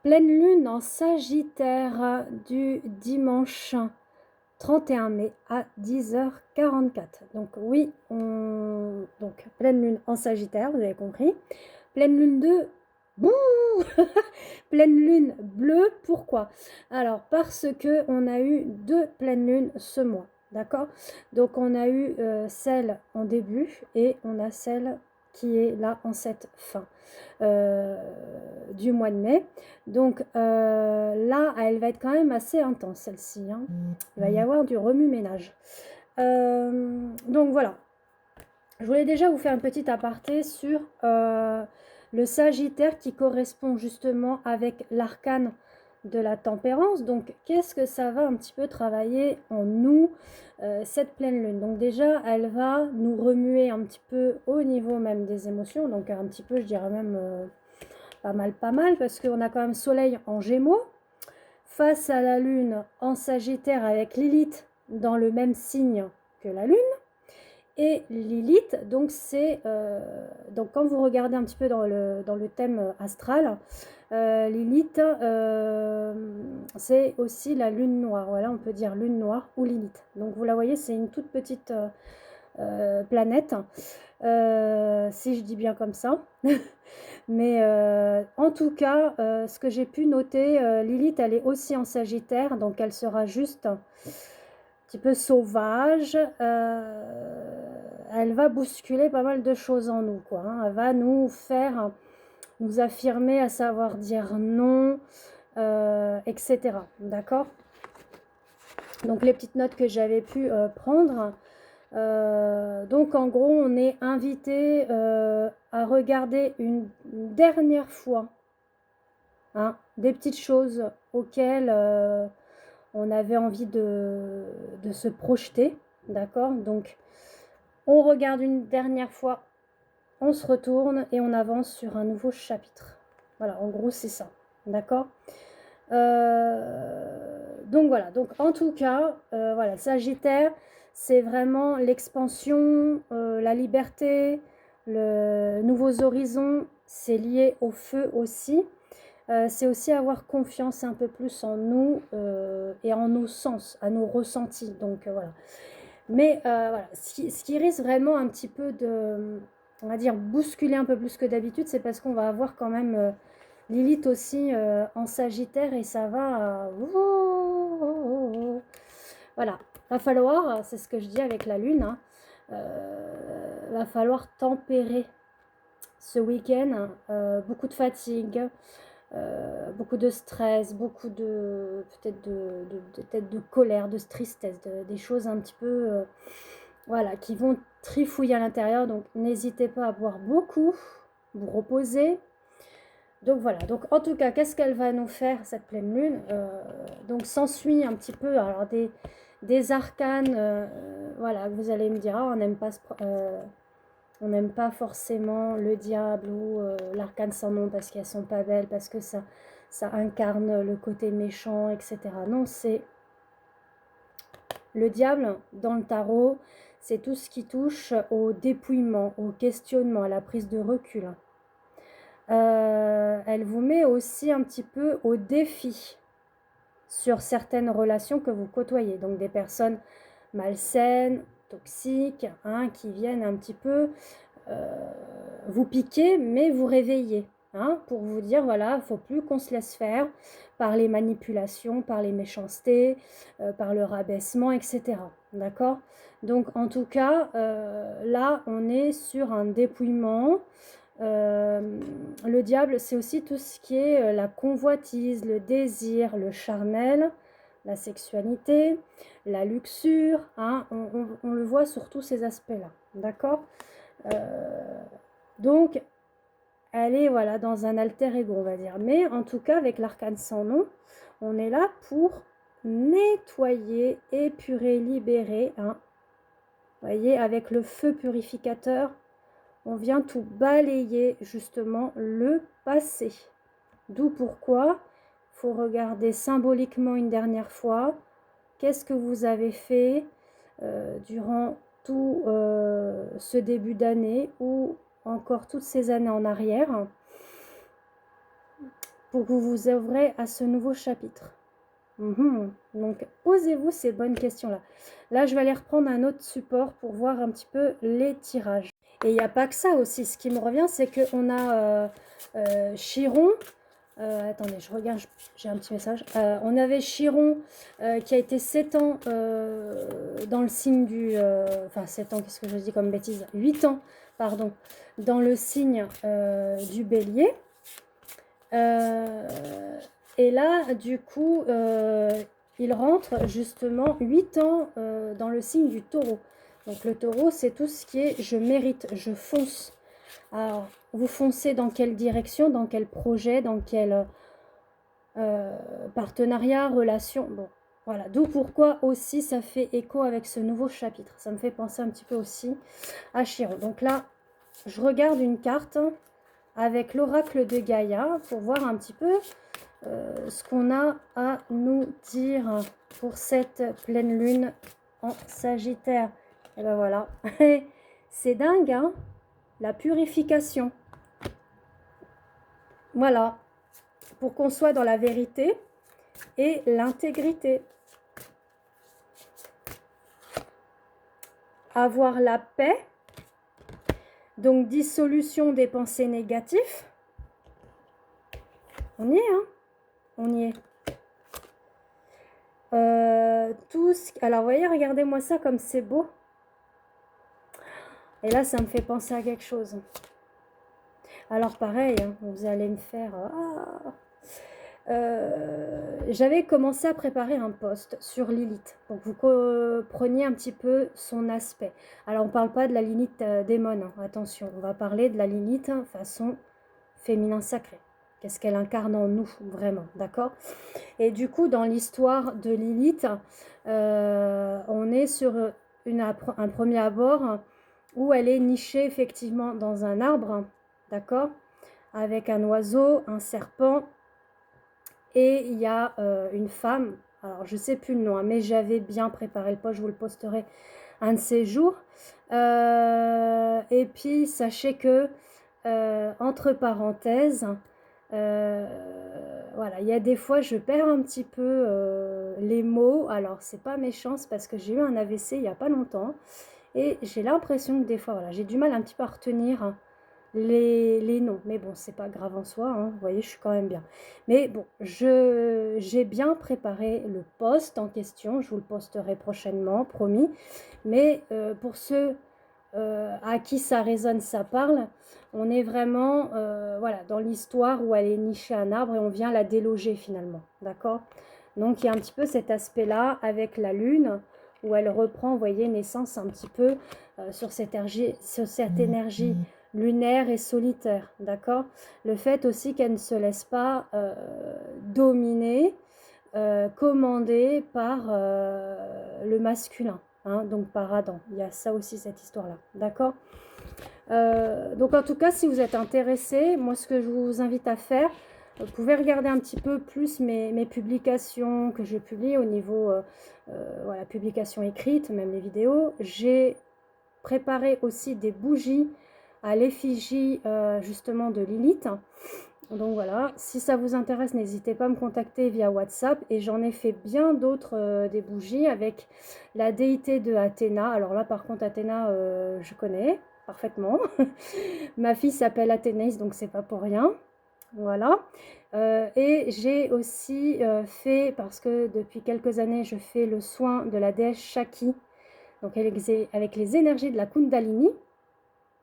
Pleine lune en Sagittaire du dimanche 31 mai à 10h44. Donc oui, donc pleine lune en Sagittaire, vous avez compris. Pleine lune de bouh pleine lune bleue, pourquoi? Alors parce que on a eu deux pleines lunes ce mois, d'accord? Donc on a eu celle en début et on a celle qui est là en cette fin du mois de mai. Donc là, elle va être quand même assez intense, celle-ci, hein. Il va y avoir du remue-ménage. Donc voilà. Je voulais déjà vous faire un petit aparté sur le Sagittaire qui correspond justement avec l'arcane de la tempérance. Donc qu'est-ce que ça va un petit peu travailler en nous, cette pleine lune? Donc déjà, elle va nous remuer un petit peu au niveau même des émotions. Donc un petit peu, je dirais même pas mal, parce qu'on a quand même Soleil en Gémeaux, face à la Lune en Sagittaire avec Lilith dans le même signe que la Lune. Et Lilith, donc c'est donc quand vous regardez un petit peu dans le thème astral, Lilith, c'est aussi la lune noire. Voilà, on peut dire lune noire ou Lilith. Donc vous la voyez, c'est une toute petite planète, si je dis bien comme ça. Mais en tout cas, ce que j'ai pu noter, Lilith, elle est aussi en Sagittaire, donc elle sera juste un petit peu sauvage. Elle va bousculer pas mal de choses en nous, quoi, hein. Elle va nous faire, nous affirmer à savoir dire non, etc. D'accord? Donc les petites notes que j'avais pu prendre. Donc en gros, on est invité à regarder une dernière fois, hein, des petites choses auxquelles on avait envie de se projeter, d'accord? Donc on regarde une dernière fois, on se retourne et on avance sur un nouveau chapitre. Voilà, en gros c'est ça, d'accord? Donc voilà, donc en tout cas, voilà, Sagittaire, c'est vraiment l'expansion, la liberté, le nouveaux horizons, c'est lié au feu aussi. C'est aussi avoir confiance un peu plus en nous et en nos sens, à nos ressentis. Donc voilà. Mais voilà, ce qui risque vraiment un petit peu de, on va dire, bousculer un peu plus que d'habitude, c'est parce qu'on va avoir quand même Lilith aussi en Sagittaire et ça va... voilà, va falloir, c'est ce que je dis avec la Lune, hein, va falloir tempérer ce week-end, beaucoup de fatigue, beaucoup de stress, beaucoup de peut-être peut-être de colère, de tristesse, des choses un petit peu voilà, qui vont trifouiller à l'intérieur. Donc n'hésitez pas à boire beaucoup, vous reposer. Donc voilà, donc en tout cas, qu'est-ce qu'elle va nous faire cette pleine lune? Donc s'ensuit un petit peu alors des arcanes, voilà, vous allez me dire, ah, on n'aime pas forcément le diable ou l'arcane sans nom parce qu'elles sont pas belles, parce que ça incarne le côté méchant, etc. Non, c'est le diable dans le tarot, c'est tout ce qui touche au dépouillement, au questionnement, à la prise de recul. Elle vous met aussi un petit peu au défi sur certaines relations que vous côtoyez. Donc des personnes malsaines, toxiques, hein, qui viennent un petit peu vous piquer, mais vous réveiller. Hein, pour vous dire, voilà, il ne faut plus qu'on se laisse faire par les manipulations, par les méchancetés, par le rabaissement, etc. D'accord? Donc, en tout cas, là, on est sur un dépouillement. Le diable, c'est aussi tout ce qui est la convoitise, le désir, le charnel, la sexualité, la luxure. Hein, on le voit sur tous ces aspects-là. D'accord? Donc, elle est voilà, dans un alter ego, on va dire. Mais en tout cas, avec l'arcane sans nom, on est là pour nettoyer, épurer, libérer. Hein. Vous voyez, avec le feu purificateur, on vient tout balayer justement le passé. D'où pourquoi il faut regarder symboliquement une dernière fois qu'est-ce que vous avez fait durant tout ce début d'année ou encore toutes ces années en arrière. pour que vous vous ouvrez à ce nouveau chapitre. Donc, posez-vous ces bonnes questions-là. Là, je vais aller reprendre un autre support pour voir un petit peu les tirages. Et il n'y a pas que ça aussi. Ce qui me revient, c'est qu'on a Chiron. Attendez, je regarde, j'ai un petit message. On avait Chiron qui a été 7 ans dans le signe du... enfin, 7 ans, qu'est-ce que je dis comme bêtise? 8 ans, pardon, dans le signe du Bélier. Et là, du coup, il rentre justement 8 ans dans le signe du Taureau. Donc le Taureau, c'est tout ce qui est je mérite, je fonce. Alors, vous foncez dans quelle direction, dans quel projet, dans quel partenariat, relation. Bon, voilà. D'où pourquoi aussi ça fait écho avec ce nouveau chapitre. Ça me fait penser un petit peu aussi à Chiron. Donc là, je regarde une carte avec l'oracle de Gaïa pour voir un petit peu ce qu'on a à nous dire pour cette pleine lune en Sagittaire. Et ben voilà, c'est dingue, hein, la purification. Voilà, pour qu'on soit dans la vérité et l'intégrité. Avoir la paix, donc dissolution des pensées négatives. On y est, hein, on y est. Alors, vous voyez, regardez-moi ça comme c'est beau. Et là, ça me fait penser à quelque chose. Alors, pareil, hein, vous allez me faire... j'avais commencé à préparer un post sur Lilith. Donc, vous preniez un petit peu son aspect. Alors, on ne parle pas de la Lilith démon, hein, attention. On va parler de la Lilith façon féminin sacré. Qu'est-ce qu'elle incarne en nous, vraiment, d'accord? Et du coup, dans l'histoire de Lilith, on est sur un premier abord où elle est nichée effectivement dans un arbre, d'accord? Avec un oiseau, un serpent, et il y a une femme, alors je ne sais plus le nom, hein, mais j'avais bien préparé le post, je vous le posterai un de ces jours. Et puis, sachez que, entre parenthèses, voilà, il y a des fois je perds un petit peu les mots. Alors c'est pas méchant, c'est parce que j'ai eu un AVC il n'y a pas longtemps et j'ai l'impression que des fois voilà, j'ai du mal un petit peu à retenir les noms, mais bon, c'est pas grave en soi, hein, vous voyez, je suis quand même bien. Mais bon, j'ai bien préparé le post en question, je vous le posterai prochainement, promis. Mais pour ceux à qui ça résonne, ça parle, on est vraiment voilà, dans l'histoire où elle est nichée à un arbre et on vient la déloger finalement, d'accord? Donc il y a un petit peu cet aspect-là avec la lune où elle reprend, vous voyez, naissance un petit peu sur cette énergie lunaire et solitaire, d'accord? Le fait aussi qu'elle ne se laisse pas dominer, commander par le masculin. Hein, donc par Adam, il y a ça aussi, cette histoire-là, d'accord? Donc en tout cas, si vous êtes intéressé, moi ce que je vous invite à faire, vous pouvez regarder un petit peu plus mes publications que je publie au niveau, voilà, publications écrites, même les vidéos. J'ai préparé aussi des bougies à l'effigie justement de Lilith. Donc voilà, si ça vous intéresse, n'hésitez pas à me contacter via WhatsApp. Et j'en ai fait bien d'autres, des bougies avec la déité de Athéna. Alors là, par contre, Athéna, je connais parfaitement. Ma fille s'appelle Athénaïs, donc c'est pas pour rien. Voilà. Et j'ai aussi fait, parce que depuis quelques années, je fais le soin de la déesse Shakti, donc avec les énergies de la Kundalini.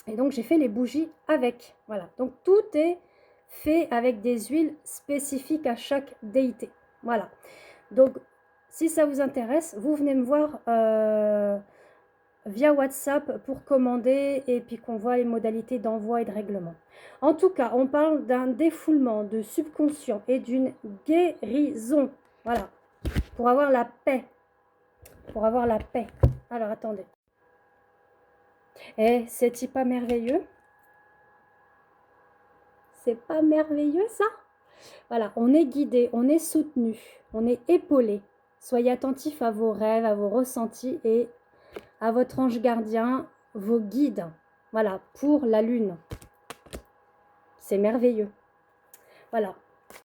Et donc, j'ai fait les bougies avec. Voilà. Donc, tout est fait avec des huiles spécifiques à chaque déité. Voilà. Donc, si ça vous intéresse, vous venez me voir via WhatsApp pour commander et puis qu'on voit les modalités d'envoi et de règlement. En tout cas, on parle d'un défoulement de subconscient et d'une guérison. Voilà. Pour avoir la paix. Pour avoir la paix. Alors, attendez. Eh, c'est-il pas merveilleux? C'est pas merveilleux ça? Voilà, on est guidé, on est soutenu, on est épaulé. Soyez attentifs à vos rêves, à vos ressentis et à votre ange gardien, vos guides. Voilà, pour la lune. C'est merveilleux. Voilà,